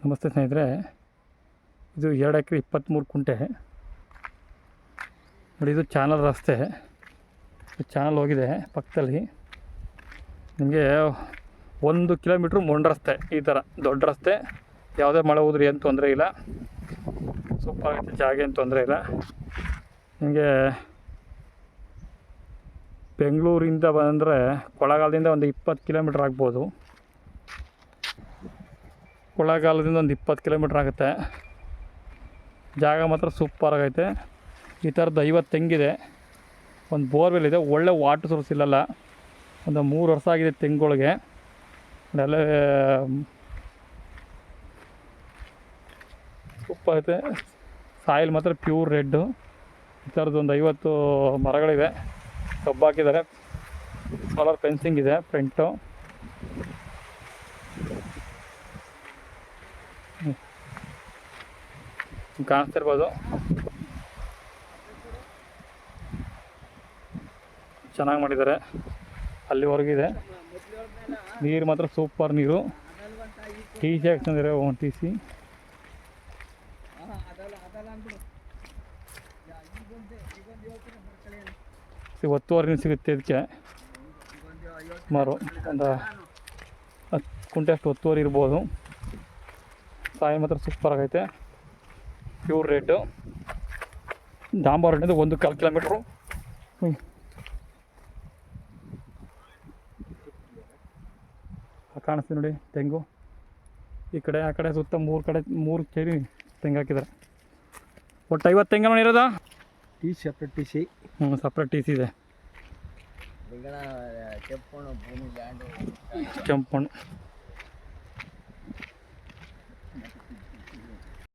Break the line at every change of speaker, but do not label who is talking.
ನಮಸ್ತೆ ಸ್ನೇಹಿತರೆ, ಇದು 2 ಎಕರೆ 23 ಕುಂಟೆ ನೋಡಿ. ಇದು ಚಾನಲ್ ರಸ್ತೆ, ಚಾನಲ್ ಹೋಗಿದೆ ಪಕ್ಕದಲ್ಲಿ. ನಿಮಗೆ 1 ಕಿಲೋಮೀಟ್ರ್ ಮೊಂಡ್ ರಸ್ತೆ, ಈ ಥರ ದೊಡ್ಡ ರಸ್ತೆ. ಯಾವುದೇ ಮಳೆ ಹೋದ್ರೂ ಏನು ತೊಂದರೆ ಇಲ್ಲ, ಸೂಪರ್ ಆಗುತ್ತೆ ಜಾಗ, ಏನು ತೊಂದರೆ ಇಲ್ಲ. ನಿಮಗೆ ಬೆಂಗಳೂರಿಂದ ಬಂದರೆ ಕೊಳ್ಳೇಗಾಲದಿಂದ ಒಂದು 20 ಕಿಲೋಮೀಟ್ರ್ ಆಗ್ಬೋದು. ಕೊಳ್ಳೇಗಾಲದಿಂದ ಒಂದು 20 ಕಿಲೋಮೀಟ್ರ್ ಆಗುತ್ತೆ. ಜಾಗ ಮಾತ್ರ ಸೂಪರ್ ಆಗೈತೆ. ಈ ಥರದ್ದು 50 ತೆಂಗಿದೆ, ಒಂದು ಬೋರ್ವೆಲ್ ಇದೆ. ಒಳ್ಳೆ ವಾಟರ್ ಸೋರ್ಸ್ ಇಲ್ಲಲ್ಲ, ಒಂದು 3 ವರ್ಷ ಆಗಿದೆ ತೆಂಗುಗಳಿಗೆ. ಎಲ್ಲ ಸೂಪರ್ ಐತೆ. ಸಾಯಿಲ್ ಮಾತ್ರ ಪ್ಯೂರ್ ರೆಡ್ಡು. ಈ ಥರದ್ದು ಒಂದು 50 ಮರಗಳಿವೆ, ಕಬ್ಬು ಹಾಕಿದ್ದಾರೆ. ಸೋಲಾರ್ ಫೆನ್ಸಿಂಗ್ ಇದೆ ಫ್ರಂಟು. ಕಾಣಿಸ್ತಿರ್ಬೋದು, ಚೆನ್ನಾಗಿ ಮಾಡಿದ್ದಾರೆ. ಅಲ್ಲಿವರೆಗಿದೆ. ನೀರು ಮಾತ್ರ ಸೂಪರ್ ನೀರು. ಟಿ ಸಿ ಹಾಕ್ತಂದ್ರೆ ಟಿ ಸಿ ಒತ್ತುವರೆನೂ ಸಿಗುತ್ತೆ. ಇದಕ್ಕೆ ಸುಮಾರು ಒಂದು 10 ಕುಂಟೆ ಅಷ್ಟು ಒತ್ತುವರಿ ಇರ್ಬೋದು. ಸಾಯಿ ಮಾತ್ರ ಸೂಪರ್ ಆಗೈತೆ, ಪ್ಯೂರ್ ರೇಟು. ಡಾಂಬರ್ ರೋಡಿಂದ 1.25 ಕಿಲೋಮೀಟ್ರು. ಕಾಣಿಸ್ತೀವಿ ನೋಡಿ ತೆಂಗು. ಈ ಕಡೆ ಆ ಕಡೆ ಸುತ್ತ 3 ಚೇರಿ ತೆಂಗು ಹಾಕಿದ್ದಾರೆ. ಒಟ್ಟು 50 ತೆಂಗು ಇರೋದು.
Separate T C.
Separate T C ಇದೆ. ಕೆಂಪಣ್ಣು